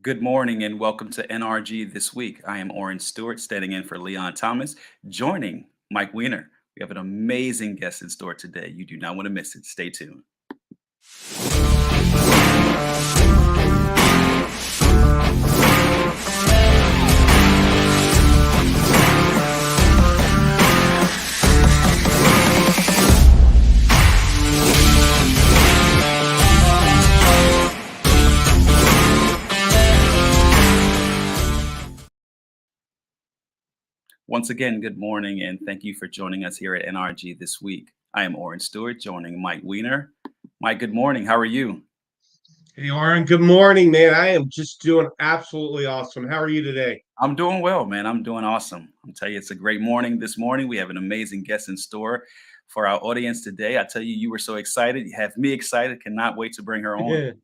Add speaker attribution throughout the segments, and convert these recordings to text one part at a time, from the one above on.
Speaker 1: Good morning and welcome to NRG This Week. I am Oren Stewart, standing in for Leon Thomas, joining Mike Weiner. We have an amazing guest in store today. You do not want to miss it. Stay tuned. Once again, good morning and thank you for joining us here at NRG This Week. I am Oren Stewart, joining Mike Weiner. Mike, good morning. How are you?
Speaker 2: Hey, Aaron, good morning, man. I am just doing absolutely awesome. How are you today?
Speaker 1: I'm doing well, man. I'm doing awesome. I'll tell you, it's a great morning this morning. We have an amazing guest in store for our audience today. I tell you, you were so excited. You have me excited. Cannot wait to bring her on.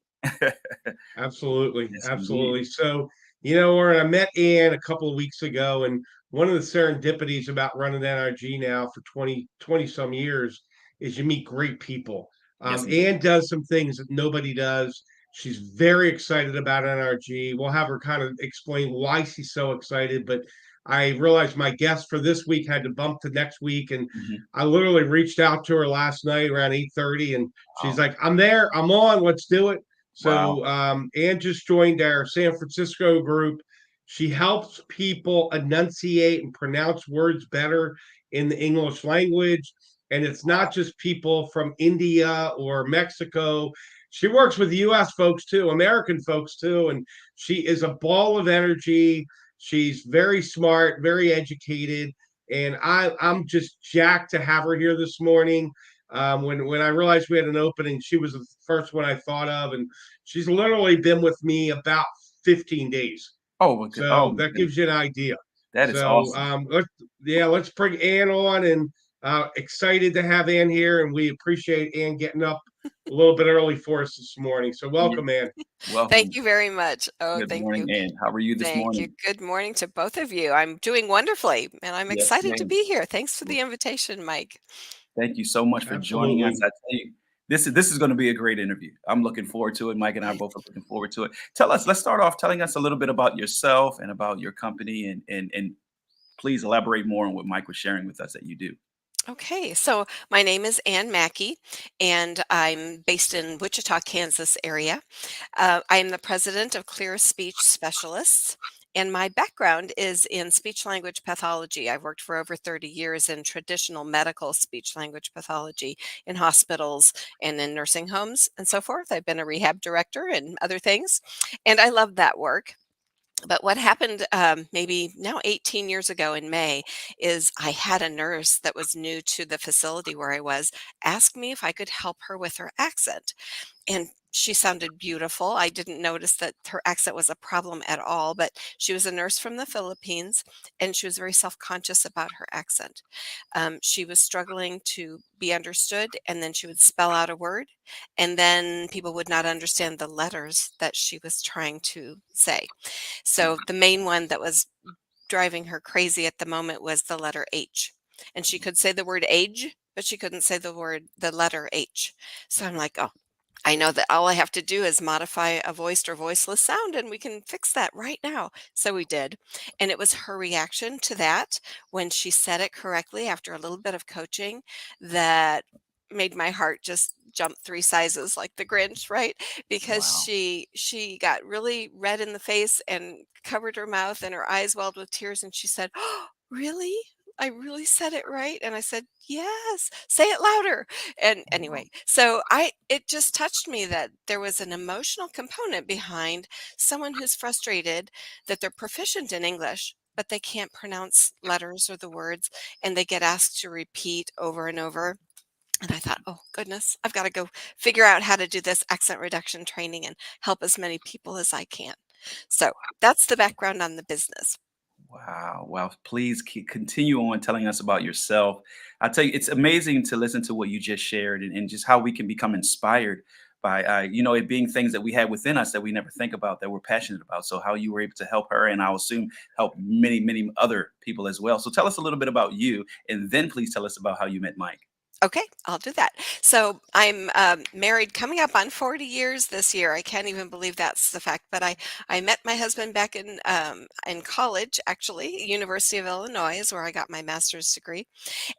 Speaker 2: Absolutely.
Speaker 1: Yes, indeed.
Speaker 2: Absolutely. Aaron, I met Ann a couple of weeks ago, and one of the serendipities about running NRG now for 20 some years is you meet great people.
Speaker 1: Yes, indeed.
Speaker 2: Ann does some things that nobody does. She's very excited about NRG. We'll have her kind of explain why she's so excited, but I realized my guest for this week had to bump to next week, and
Speaker 1: Mhm.
Speaker 2: I literally reached out to her last night around 8:30, and she's
Speaker 1: Wow.
Speaker 2: like, "I'm there. I'm on. Let's do it."
Speaker 1: Wow.
Speaker 2: Ann just joined our San Francisco group. She helps people enunciate and pronounce words better in the English language. And it's not just people from India or Mexico. She works with US folks too, American folks too. And she is a ball of energy. She's very smart, very educated. And I'm just jacked to have her here this morning. When I realized we had an opening, she was the first one I thought of, and she's literally been with me about 15 days.
Speaker 1: Oh
Speaker 2: So
Speaker 1: my
Speaker 2: that
Speaker 1: goodness.
Speaker 2: gives you an idea.
Speaker 1: That is awesome.
Speaker 2: Let's bring Ann on, and excited to have Ann here, and we appreciate Ann getting up a little bit early for us this morning. So
Speaker 1: Yeah.
Speaker 2: welcome, Ann.
Speaker 3: Thank
Speaker 1: Welcome.
Speaker 3: you very much. Oh,
Speaker 1: Good
Speaker 3: thank
Speaker 1: morning,
Speaker 3: you.
Speaker 1: Ann. How are you this
Speaker 3: Thank you.
Speaker 1: morning?
Speaker 3: Good morning to both of you. I'm doing wonderfully, and I'm
Speaker 1: Yes,
Speaker 3: excited to
Speaker 1: ma'am.
Speaker 3: be here. Thanks for the invitation, Mike.
Speaker 1: Thank you so much for joining us.
Speaker 2: Absolutely.
Speaker 1: I tell you, this is going to be a great interview. I'm looking forward to it. Mike and I both are looking forward to it. Let's start off telling us a little bit about yourself and about your company and please elaborate more on what Mike was sharing with us that you do.
Speaker 3: Okay, so my name is Ann Mackey, and I'm based in Wichita, Kansas area. I am the president of Clear Speech Specialists, and my background is in speech language pathology. I've worked for over 30 years in traditional medical speech language pathology in hospitals and in nursing homes and so forth. I've been a rehab director and other things, and I love that work. But what happened maybe now 18 years ago in May is I had a nurse that was new to the facility where I was ask me if I could help her with her accent. And she sounded beautiful. I didn't notice that her accent was a problem at all, but she was a nurse from the Philippines and she was very self conscious about her accent. She was struggling to be understood, and then she would spell out a word, and then people would not understand the letters that she was trying to say. So the main one that was driving her crazy at the moment was the letter H. And she could say the word age, but she couldn't say the letter H. So I'm like, oh, I know that all I have to do is modify a voiced or voiceless sound and we can fix that right now. So we did. And it was her reaction to that when she said it correctly after a little bit of coaching that made my heart just jump three sizes like the Grinch, right? Because
Speaker 1: Wow.
Speaker 3: she got really red in the face and covered her mouth and her eyes welled with tears and she said, "Oh, really? I really said it right?" And I said, "Yes, say it louder." And
Speaker 1: Wow.
Speaker 3: anyway, so I it just touched me that there was an emotional component behind someone who's frustrated that they're proficient in English, but they can't pronounce letters or the words, and they get asked to repeat over and over. And I thought, oh goodness, I've got to go figure out how to do this accent reduction training and help as many people as I can. So that's the background on the business.
Speaker 1: Wow. Well, please continue on telling us about yourself. I tell you, it's amazing to listen to what you just shared and just how we can become inspired by, it being things that we have within us that we never think about that we're passionate about. So, how you were able to help her, and I'll assume help many, many other people as well. So, tell us a little bit about you, and then please tell us about how you met Mike.
Speaker 3: Okay, I'll do that. So I'm married, coming up on 40 years this year. I can't even believe that's the fact. But I met my husband back in college, actually, University of Illinois is where I got my master's degree.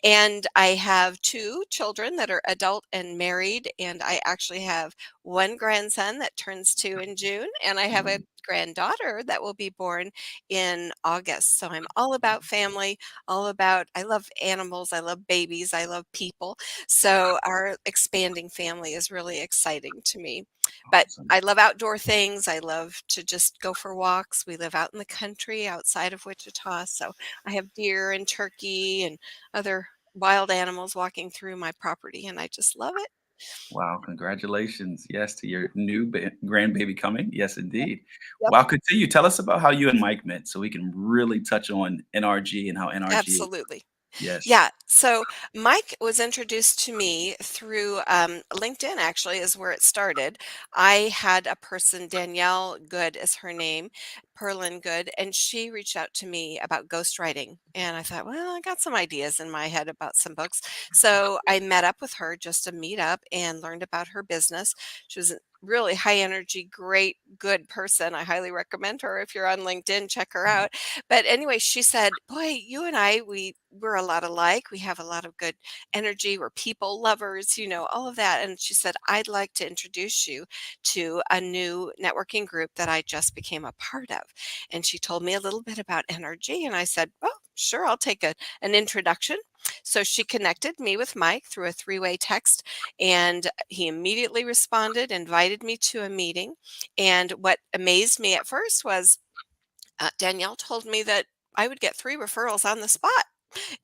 Speaker 3: And I have 2 children that are adult and married, and I actually have 1 grandson that turns 2 in June, and I have a
Speaker 1: Mm,
Speaker 3: granddaughter that will be born in August. So I'm all about family, all about I love animals, I love babies, I love people. So our expanding family is really exciting to me. But
Speaker 1: awesome.
Speaker 3: I love outdoor things. I love to just go for walks. We live out in the country outside of Wichita, so I have deer and turkey and other wild animals walking through my property, and I just love it.
Speaker 1: Wow, congratulations. Yes, to your new grandbaby coming. Yes, indeed.
Speaker 3: Yep.
Speaker 1: Wow, continue. Tell us about how you and Mike met so we can really touch on NRG and how NRG.
Speaker 3: Absolutely.
Speaker 1: Yes.
Speaker 3: Yeah. So Mike was introduced to me through LinkedIn, actually, is where it started. I had a person, Danielle Good is her name, Perlin Good, and she reached out to me about ghostwriting. And I thought, well, I got some ideas in my head about some books. So I met up with her just to meet up and learned about her business. She was a really high energy, great, good person. I highly recommend her. If you're on LinkedIn, check her out. But anyway, she said, "Boy, you and I, we're a lot alike. We have a lot of good energy. We're people lovers, all of that." And she said, "I'd like to introduce you to a new networking group that I just became a part of." And she told me a little bit about NRG, and I said, "Oh, sure, I'll take an introduction." So she connected me with Mike through a three-way text, and he immediately responded, invited me to a meeting. And what amazed me at first was Danielle told me that I would get 3 referrals on the spot.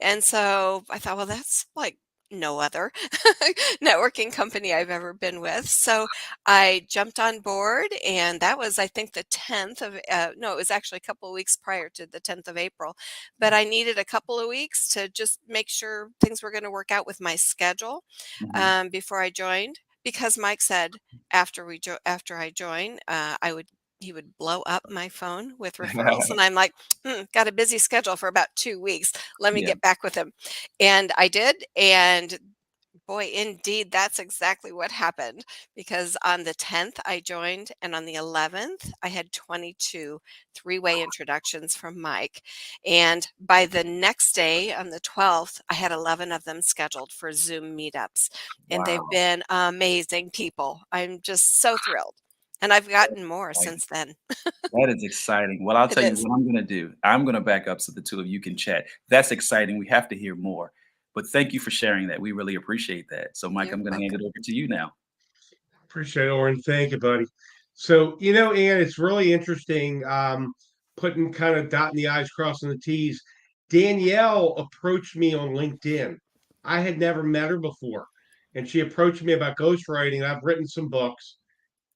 Speaker 3: And so I thought, well, that's like no other networking company I've ever been with. So I jumped on board, and that was, I think, the 10th of, no, it was actually a couple of weeks prior to the 10th of April. But I needed a couple of weeks to just make sure things were going to work out with my schedule
Speaker 1: Mhm.
Speaker 3: before I joined. Because Mike said after I join, I would he would blow up my phone with referrals, and I'm like, got a busy schedule for about 2 weeks. Let me
Speaker 1: Yeah.
Speaker 3: get back with him. And I did. And boy, indeed, that's exactly what happened. Because on the 10th, I joined, and on the 11th, I had 22 three-way introductions from Mike. And by the next day, on the 12th, I had 11 of them scheduled for Zoom meetups. And they've
Speaker 1: Wow.
Speaker 3: been amazing people. I'm just so thrilled. And I've
Speaker 1: That's
Speaker 3: gotten more
Speaker 1: exciting.
Speaker 3: since then.
Speaker 1: That is exciting. Well, I'll
Speaker 3: It
Speaker 1: tell you
Speaker 3: is.
Speaker 1: what I'm gonna do. I'm gonna back up so the 2 of you can chat. That's exciting. We have to hear more. But thank you for sharing that. We really appreciate that. So, Mike,
Speaker 3: You're
Speaker 1: I'm gonna hand
Speaker 3: welcome.
Speaker 1: it over to you now.
Speaker 2: Appreciate it, Oren. Thank you, buddy. So, Ann, it's really interesting, putting kind of dotting the I's, crossing the T's. Danielle approached me on LinkedIn. I had never met her before. And she approached me about ghostwriting. I've written some books,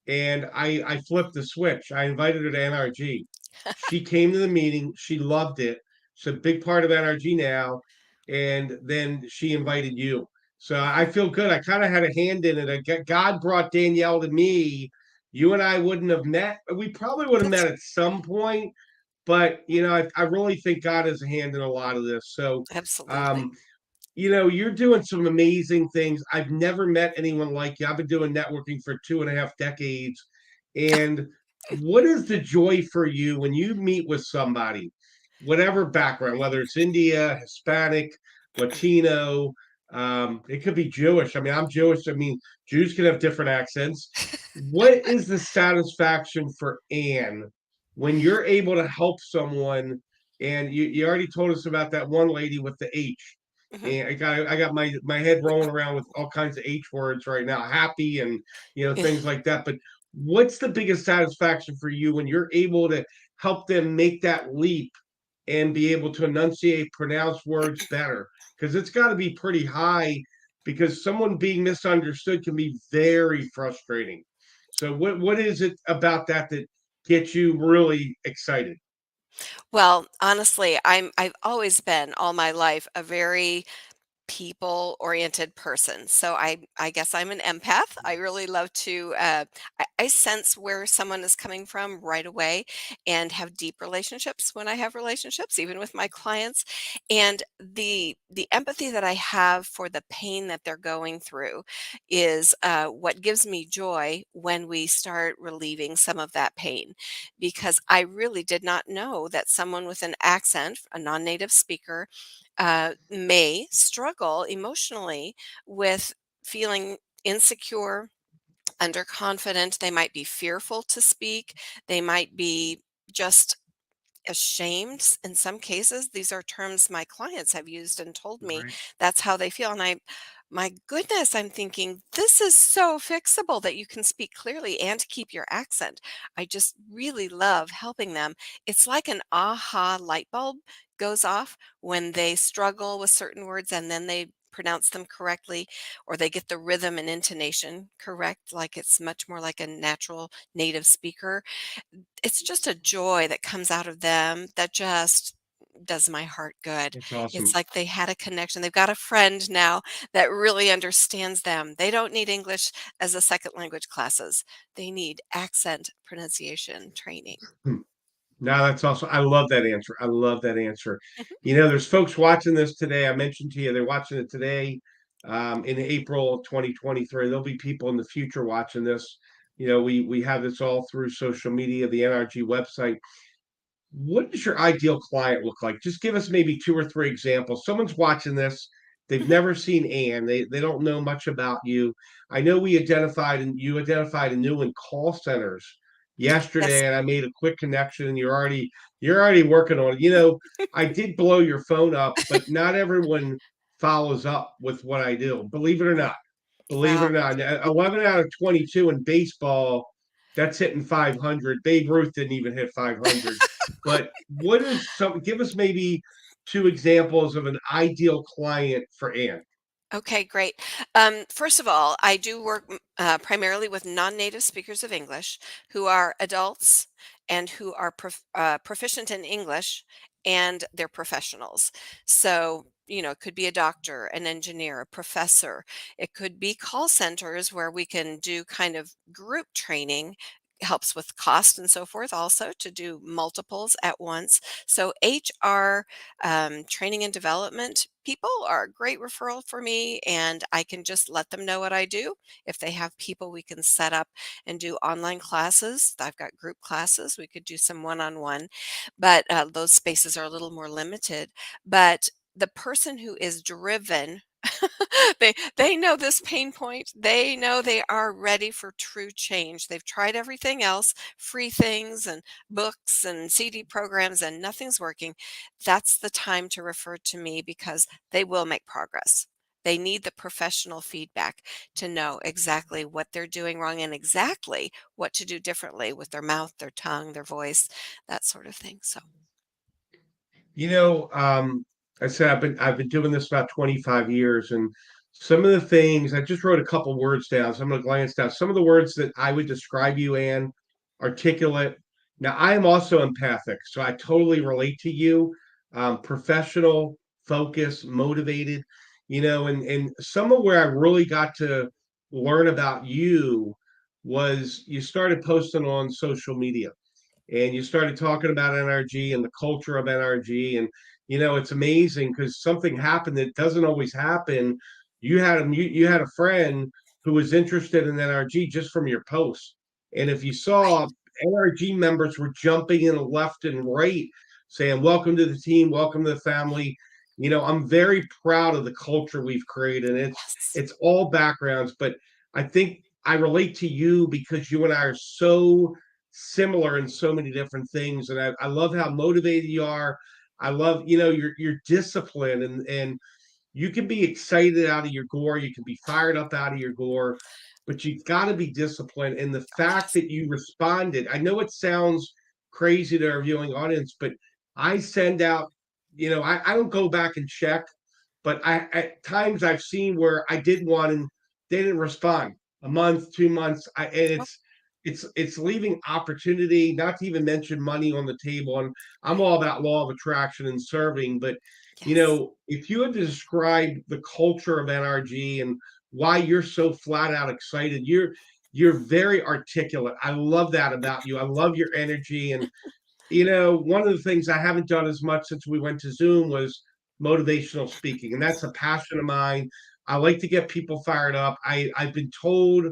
Speaker 2: and I flipped the switch. I invited her to NRG. She came to the meeting. She loved it. She's a big part of NRG now. And then she invited you. So I feel good. I kind of had a hand in it. God brought Danielle to me. You and I wouldn't have met. We probably would have
Speaker 3: That's
Speaker 2: met at some point, but I really think God has a hand in a lot of this. So
Speaker 3: absolutely.
Speaker 2: um, you're doing some amazing things. I've never met anyone like you. I've been doing networking for 2.5 decades. And what is the joy for you when you meet with somebody, whatever background, whether it's India, Hispanic, Latino, it could be Jewish. I mean, I'm Jewish. I mean, Jews can have different accents. What is the satisfaction for Anne when you're able to help someone? And you already told us about that one lady with the H,
Speaker 3: Mhm.
Speaker 2: and I got my head rolling around with all kinds of H words right now, happy and
Speaker 3: Yeah.
Speaker 2: things like that. But what's the biggest satisfaction for you when you're able to help them make that leap and be able to enunciate, pronounce words better? Because it's got to be pretty high. Because someone being misunderstood can be very frustrating. So what is it about that gets you really excited?
Speaker 3: Well, honestly, I've always been all my life a very people-oriented person. So I guess I'm an empath. I really love to I sense where someone is coming from right away and have deep relationships when I have relationships, even with my clients. And the empathy that I have for the pain that they're going through is what gives me joy when we start relieving some of that pain. Because I really did not know that someone with an accent, a non-native speaker, may struggle emotionally with feeling insecure, underconfident. They might be fearful to speak. They might be just ashamed in some cases. These are terms my clients have used and told me
Speaker 2: Right.
Speaker 3: that's how they feel. And my goodness, I'm thinking this is so fixable that you can speak clearly and keep your accent. I just really love helping them. It's like an aha light bulb goes off when they struggle with certain words and then they pronounce them correctly, or they get the rhythm and intonation correct, like it's much more like a natural native speaker. It's just a joy that comes out of them that just does my heart good.
Speaker 2: It's
Speaker 3: It's
Speaker 2: awesome.
Speaker 3: like they had a connection. They've got a friend now that really understands them. They don't need English as a second language classes. They need accent pronunciation training.
Speaker 2: Hmm. No, that's also, I love that answer. I love that answer.
Speaker 3: Mhm.
Speaker 2: There's folks watching this today. I mentioned to you, they're watching it today, in April 2023. There'll be people in the future watching this. We have this all through social media, the NRG website. What does your ideal client look like? Just give us maybe two or three examples. Someone's watching this. They've
Speaker 3: Mhm.
Speaker 2: never seen Anne. They don't know much about you. I know we identified and you identified a new in call centers
Speaker 3: Yes.
Speaker 2: yesterday, and I made a quick connection, and you're already working on it. I did blow your phone up, but not everyone follows up with what I do. Believe it or not. Believe it or
Speaker 3: Wow.
Speaker 2: not, 11 out of 22 in baseball, that's hitting 500. Babe Ruth didn't even hit 500. But give us maybe two examples of an ideal client for Ann.
Speaker 3: Okay, great. First of all, I do work primarily with non-native speakers of English who are adults and who are proficient in English and they're professionals. So, it could be a doctor, an engineer, a professor. It could be call centers where we can do kind of group training. Helps with cost and so forth also to do multiples at once. So HR training and development people are a great referral for me, and I can just let them know what I do. If they have people, we can set up and do online classes. I've got group classes. We could do some one-on-one, but those spaces are a little more limited. But the person who is driven, they know this pain point. They know they are ready for true change. They've tried everything else, free things and books and CD programs, and nothing's working. That's the time to refer to me because they will make progress. They need the professional feedback to know exactly what they're doing wrong and exactly what to do differently with their mouth, their tongue, their voice, that sort of thing. So,
Speaker 2: You know, um, I said I've been doing this about 25 years, and some of the things I just wrote a couple words down. So I'm going to glance down. Some of the words that I would describe you, Ann, articulate. Now I am also empathic, so I totally relate to you. Professional, focused, motivated. And some of where I really got to learn about you was you started posting on social media and you started talking about NRG and the culture of NRG. And it's amazing because something happened that doesn't always happen. You had a friend who was interested in NRG just from your post, and if you
Speaker 3: right.
Speaker 2: saw, NRG members were jumping in left and right, saying, "Welcome to the team, welcome to the family." I'm very proud of the culture we've created. It's
Speaker 3: Yes.
Speaker 2: it's all backgrounds, but I think I relate to you because you and I are so similar in so many different things. And I love how motivated you are. I love, your discipline, and you can be excited out of your gore, you can be fired up out of your gore, but you got to be disciplined. And the
Speaker 3: Oh,
Speaker 2: fact
Speaker 3: yes.
Speaker 2: that you responded, I know it sounds crazy to our viewing audience, but I send out, I don't go back and check, but at times I've seen where I did one and they didn't respond a month, 2 months. And
Speaker 3: Oh,
Speaker 2: it's it's leaving opportunity, not to even mention money on the table. And I'm all about law of attraction and serving, but
Speaker 3: Yes.
Speaker 2: if you had to describe the culture of NRG and why you're so flat out excited, you're very articulate. I love that about you. I love your energy. And one of the things I haven't done as much since we went to Zoom was motivational speaking, and that's a passion of mine. I like to get people fired up. I've been told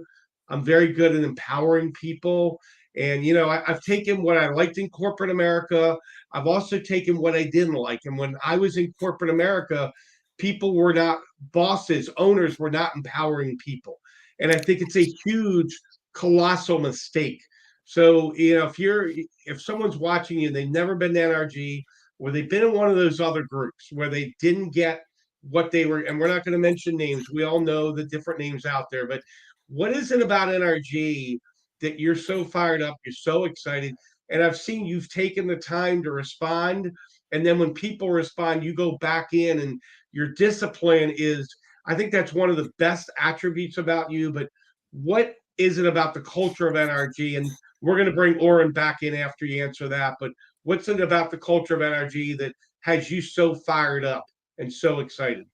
Speaker 2: I'm very good at empowering people, and I've taken what I liked in corporate America. I've also taken what I didn't like, and when I was in corporate America, people were not bosses, owners were not empowering people, and I think it's a huge, colossal mistake. So, if someone's watching you, they've never been to NRG, or they've been in one of those other groups where they didn't get what they were, and we're not going to mention names. We all know the different names out there, but what is it about NRG that you're so fired up, you're so excited? And I've seen you've taken the time to respond. And then when people respond, you go back in, and your discipline is, I think that's one of the best attributes about you. But what is it about the culture of NRG? And we're going to bring Oren back in after you answer that. But what's it about the culture of NRG that has you so fired up and so excited?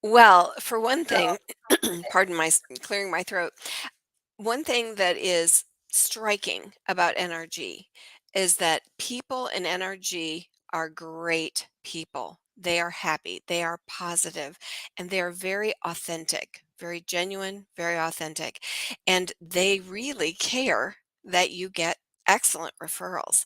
Speaker 3: Well, for one thing, pardon my clearing my throat. One thing that is striking about NRG is that people in NRG are great people. They are happy, they are positive, and they are very authentic, very genuine, very authentic. And they really care that you get excellent referrals,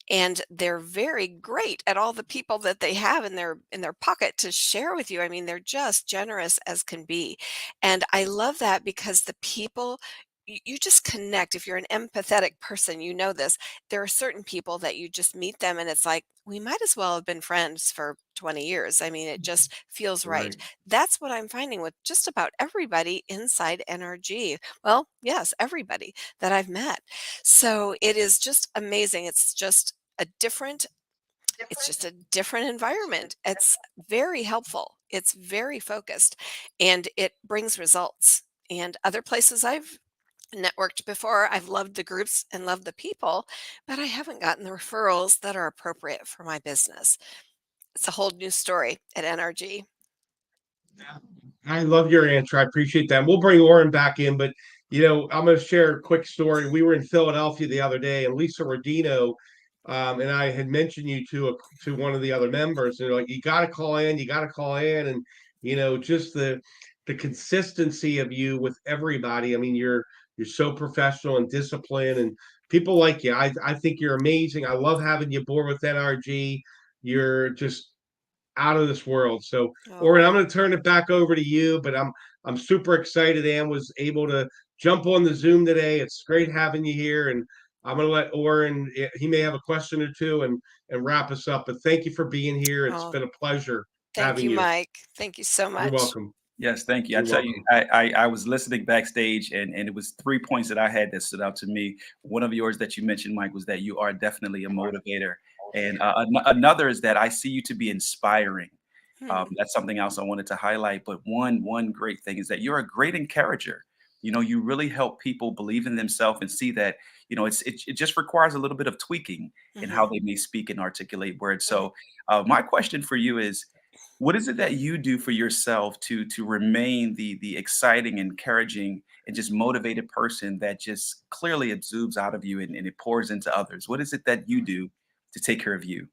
Speaker 3: and they're very great at all the people that they have in their pocket to share with you. I mean, they're just generous as can be. And I love that because the people, you just connect. If you're an empathetic person, you know this. There are certain people that you just meet them and it's like, we might as well have been friends for 20 years. I mean, it just feels right.
Speaker 2: Right.
Speaker 3: That's what I'm finding with just about everybody inside NRG. Well, yes, everybody that I've met. So it is just amazing. It's just a different environment. It's very helpful. It's very focused and it brings results. And other places I've networked before, I've loved the groups and loved the people, but I haven't gotten the referrals that are appropriate for my business. It's a whole new story at NRG.
Speaker 2: I love your answer. I appreciate that. We'll bring Oren back in, but I'm going to share a quick story. We were in Philadelphia the other day, and Lisa Rodino and I had mentioned you to one of the other members. And they're like, you got to call in, you got to call in, and just the consistency of you with everybody. I mean, you're so professional and disciplined, and people like you. I think you're amazing. I love having you aboard with NRG. You're just out of this world. So, Oren, I'm
Speaker 3: Oh,
Speaker 2: going to turn it back over to you, but I'm super excited. Ann was able to jump on the Zoom today. It's great having you here, and I'm going to let Oren. He may have a question or two, and wrap us up. But thank you for being here. It's
Speaker 3: oh,
Speaker 2: been a pleasure
Speaker 3: thank
Speaker 2: having
Speaker 3: you,
Speaker 2: you.
Speaker 3: Mike. Thank you so
Speaker 2: You're
Speaker 3: much.
Speaker 2: welcome.
Speaker 1: Yes, thank you. I
Speaker 2: You're
Speaker 1: tell you,
Speaker 2: welcome.
Speaker 1: I was listening backstage, and it was 3 points that I had that stood out to me. One of yours that you mentioned, Mike, was that you are definitely a motivator, and another is that I see you to be inspiring.
Speaker 3: Hmm.
Speaker 1: That's something else I wanted to highlight. But one great thing is that you're a great encourager. You really help people believe in themselves and see that it just requires a little bit of tweaking in how
Speaker 3: Hmm.
Speaker 1: they may speak and articulate words. So, my question for you is, what is it that you do for yourself to remain the exciting, encouraging, and just motivated person that just clearly exudes out of you and it pours into others? What is it that you do to take care of you?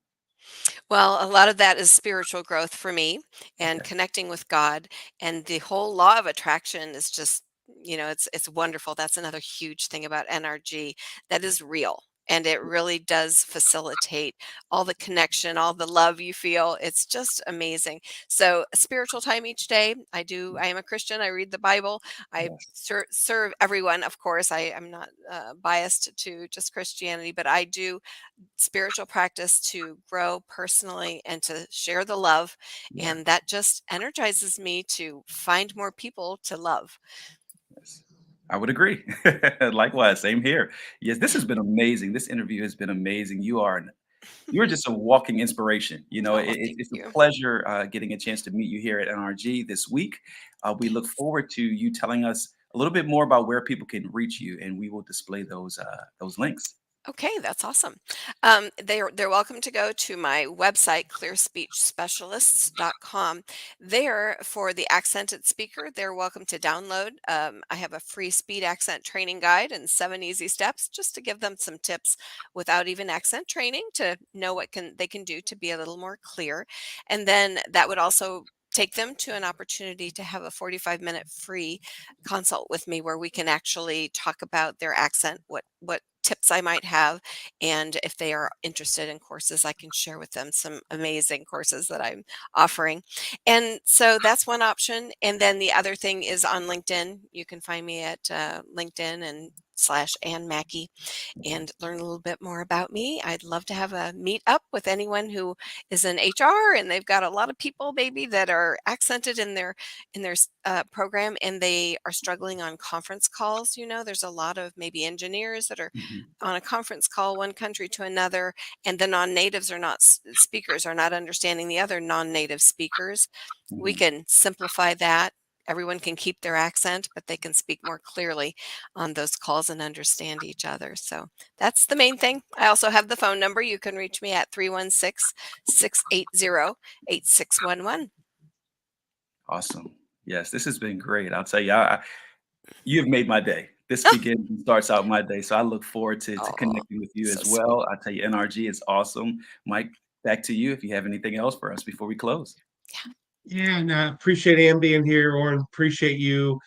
Speaker 3: Well, a lot of that is spiritual growth for me and
Speaker 1: Okay.
Speaker 3: connecting with God. And the whole law of attraction is just, it's wonderful. That's another huge thing about NRG that is real. And it really does facilitate all the connection, all the love you feel. It's just amazing. So, a spiritual time each day. I am a Christian. I read the Bible. I
Speaker 1: Yes.
Speaker 3: serve everyone, of course. I'm not biased to just Christianity, but I do spiritual practice to grow personally and to share the love.
Speaker 1: Yeah.
Speaker 3: And that just energizes me to find more people to love.
Speaker 1: Yes. I would agree. Likewise, same here. Yes, this has been amazing. This interview has been amazing. You're just a walking inspiration.
Speaker 3: Oh, thank
Speaker 1: It's a
Speaker 3: you.
Speaker 1: pleasure getting a chance to meet you here at NRG this week. We look forward to you telling us a little bit more about where people can reach you, and we will display those links.
Speaker 3: Okay, that's awesome. They're welcome to go to my website, clearspeechspecialists.com. There, for the accented speaker, they're welcome to download. I have a free speed accent training guide and 7 easy steps, just to give them some tips without even accent training, to know what they can do to be a little more clear. And then that would also take them to an opportunity to have a 45-minute free consult with me, where we can actually talk about their accent, what tips I might have, and if they are interested in courses, I can share with them some amazing courses that I'm offering. And so that's one option. And then the other thing is on LinkedIn. You can find me at LinkedIn and /Ann Mackey, and learn a little bit more about me. I'd love to have a meet up with anyone who is in HR and they've got a lot of people maybe that are accented in their program, and they are struggling on conference calls. There's a lot of maybe engineers that are
Speaker 1: Mhm.
Speaker 3: on a conference call, one country to another, and the non-natives are not speakers are not understanding the other non-native speakers. We
Speaker 1: Mhm.
Speaker 3: can simplify that. Everyone can keep their accent, but they can speak more clearly on those calls and understand each other. So that's the main thing. I also have the phone number. You can reach me at 316-680-8611.
Speaker 1: Awesome. Yes, this has been great. I'll tell you, you have made my day. This
Speaker 3: Oh,
Speaker 1: begins and starts out my day, so I look forward to
Speaker 3: oh,
Speaker 1: connecting with you
Speaker 3: so
Speaker 1: as
Speaker 3: sweet.
Speaker 1: well. I tell you, NRG is awesome. Mike, back to you if you have anything else for us before we close.
Speaker 2: Yeah, and appreciate Ann being here, or appreciate you.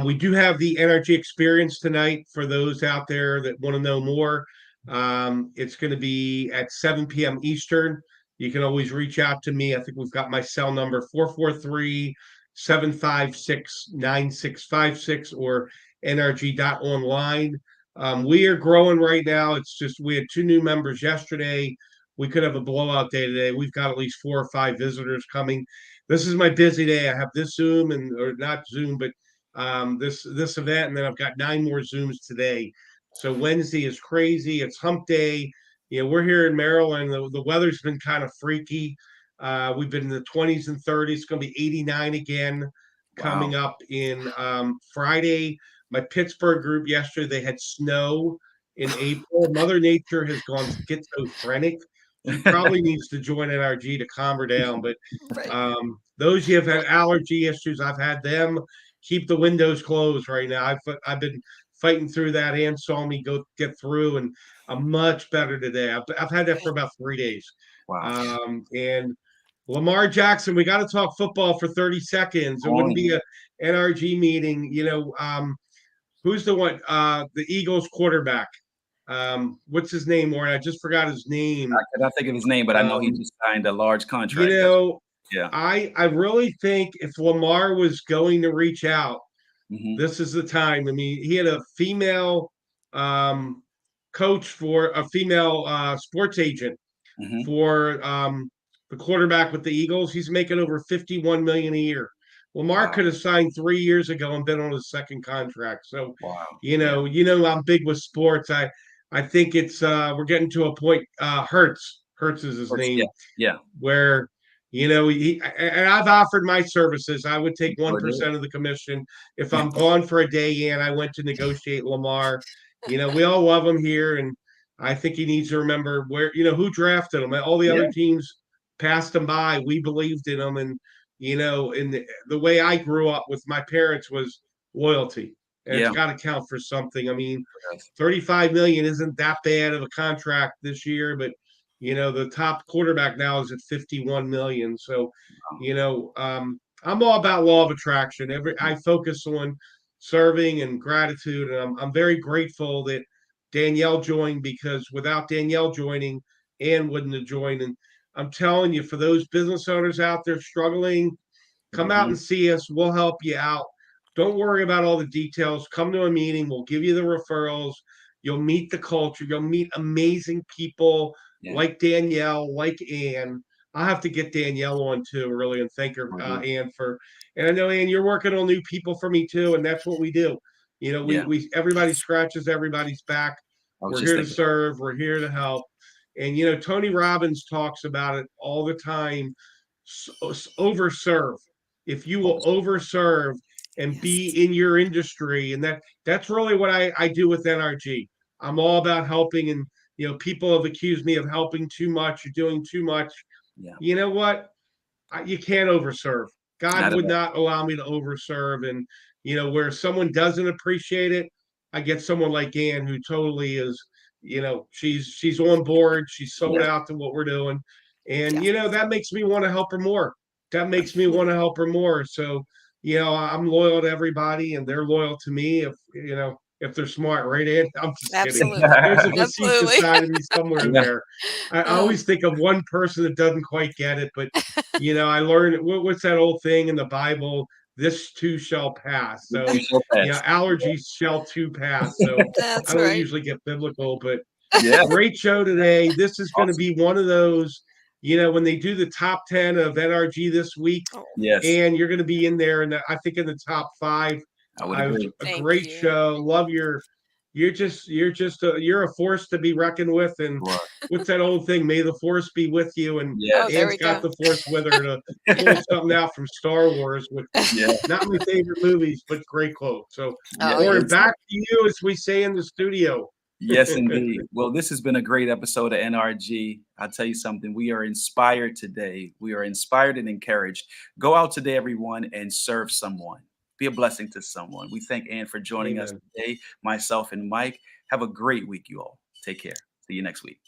Speaker 2: We do have the NRG experience tonight for those out there that want to know more. It's going to be at 7 p.m. Eastern. You can always reach out to me. I think we've got my cell number 443-756-9656, or nrg.online. We are growing right now. It's just we had 2 new members yesterday. We could have a blowout day today. We've got at least 4 or 5 visitors coming. This is my busy day. I have this Zoom, and or not Zoom, but this event, and then I've got 9 more Zooms today. So Wednesday is crazy. It's hump day. We're here in Maryland. The weather's been kind of freaky. We've been in the 20s and 30s. It's going to be 89 again coming
Speaker 1: Wow.
Speaker 2: up in Friday. My Pittsburgh group yesterday, they had snow in April. Mother Nature has gone schizophrenic. She probably needs to join NRG to calm her down. But
Speaker 3: Right.
Speaker 2: those you have had allergy issues, I've had them. Keep the windows closed right now. I've been fighting through that. And saw me go get through, and I'm much better today. I've had that for
Speaker 3: Good.
Speaker 2: about 3 days.
Speaker 1: Wow.
Speaker 2: And Lamar Jackson, we got to talk football for 30 seconds. It wouldn't be
Speaker 1: On.
Speaker 2: a NRG meeting. Who's the one? The Eagles quarterback. What's his name, Warren? I just forgot his name.
Speaker 1: I cannot think of his name, but I know he
Speaker 2: Um,
Speaker 1: just signed a large
Speaker 2: you
Speaker 1: contract.
Speaker 2: know,
Speaker 1: Yeah.
Speaker 2: I really think if Lamar was going to reach out,
Speaker 1: Mhm.
Speaker 2: this is the time. I mean, he had a female um, coach for a female sports agent
Speaker 1: Mhm.
Speaker 2: for the quarterback with the Eagles. He's making over 51 million a year. Lamar
Speaker 1: Wow.
Speaker 2: could have signed 3 years ago and been on his second contract. So,
Speaker 1: Wow.
Speaker 2: you
Speaker 1: Yeah.
Speaker 2: know, you know, I'm big with sports. I think it's we're getting to a point. Hertz is his
Speaker 1: First, yeah.
Speaker 2: name,
Speaker 1: Yeah.
Speaker 2: where and I've offered my services. I would take one
Speaker 1: Sure did.
Speaker 2: percent of the commission if I'm gone for a day. And I went to negotiate Lamar. We all love him here, and I think he needs to remember who drafted him. All the other
Speaker 1: Yeah.
Speaker 2: teams passed him by. We believed in him, and in the way I grew up with my parents was loyalty, and it's
Speaker 1: Yeah.
Speaker 2: got to count for something. I mean,
Speaker 1: Yes.
Speaker 2: 35 million isn't that bad of a contract this year, but the top quarterback now is at 51 million. So,
Speaker 1: Wow.
Speaker 2: I'm all about law of attraction. I focus on serving and gratitude, and I'm very grateful that Danielle joined, because without Danielle joining, Ann wouldn't have joined. And I'm telling you, for those business owners out there struggling, come out
Speaker 1: Mhm.
Speaker 2: and see us. We'll help you out. Don't worry about all the details. Come to a meeting. We'll give you the referrals. You'll meet the culture. You'll meet amazing people
Speaker 1: Yeah.
Speaker 2: like Danielle, like Ann. I'll have to get Danielle on too, really, and thank her,
Speaker 1: Sure do.
Speaker 2: Ann, and I know, Ann, you're working on new people for me too, and that's what we do.
Speaker 1: Yeah.
Speaker 2: We everybody
Speaker 3: Yes.
Speaker 2: scratches everybody's back.
Speaker 1: I was
Speaker 2: We're
Speaker 1: just
Speaker 2: here to
Speaker 1: thinking about
Speaker 2: serve. We're here to help. And, Tony Robbins talks about it all the time. Overserve. If you will
Speaker 1: focus.
Speaker 2: overserve and
Speaker 3: Yes.
Speaker 2: be in your industry. And that's really what I do with NRG. I'm all about helping, and people have accused me of helping too much or doing too much.
Speaker 1: Yeah.
Speaker 2: You know what? You can't overserve. God
Speaker 1: Not at
Speaker 2: would
Speaker 1: all.
Speaker 2: not allow me to overserve. And, where someone doesn't appreciate it, I get someone like Ann who totally is, she's on board. She's sold
Speaker 1: Yes.
Speaker 2: out to what we're doing. And,
Speaker 3: Yeah.
Speaker 2: that makes me want to help her more. That makes me want to help her more. So, I'm loyal to everybody and they're loyal to me if they're smart, right, Ed? I'm just kidding.
Speaker 3: Absolutely.
Speaker 2: There's a facetious
Speaker 3: Absolutely.
Speaker 2: side of me somewhere
Speaker 1: Yeah.
Speaker 2: there. I
Speaker 3: Oh,
Speaker 2: always think of one person that doesn't quite get it, but I learned what's that old thing in the Bible? This too shall pass.
Speaker 1: The two
Speaker 2: So,
Speaker 1: shall pass.
Speaker 2: allergies shall too pass. So I
Speaker 3: that's
Speaker 2: don't
Speaker 3: right.
Speaker 2: usually get biblical, but
Speaker 1: Yeah.
Speaker 2: great show today. This is going to
Speaker 1: Awesome.
Speaker 2: be one of those, when they do the top 10 of NRG this week,
Speaker 3: Oh,
Speaker 1: Yes.
Speaker 2: and you're going to be in there, and I think in the top 5.
Speaker 1: I would
Speaker 2: I was
Speaker 1: agree.
Speaker 2: a
Speaker 3: thank
Speaker 2: great
Speaker 3: you.
Speaker 2: show. Love you're a force to be reckoned with. And
Speaker 1: You are.
Speaker 2: what's that old thing? May the force be with you. And
Speaker 3: Oh,
Speaker 1: Yes.
Speaker 3: there
Speaker 2: Ann's
Speaker 3: we
Speaker 2: got
Speaker 3: go.
Speaker 2: the force with her to pull something out from Star Wars, with
Speaker 1: Yeah.
Speaker 2: not my favorite movies, but great quote. So,
Speaker 1: Yeah.
Speaker 3: Oh,
Speaker 2: Lauren,
Speaker 3: yes.
Speaker 2: back to you, as we say in the studio.
Speaker 1: Yes, indeed. Well, this has been a great episode of NRG. I'll tell you something. We are inspired today. We are inspired and encouraged. Go out today, everyone, and serve someone. Be a blessing to someone. We thank Ann for joining us
Speaker 2: Amen.
Speaker 1: today, myself and Mike. Have a great week, you all. Take care. See you next week.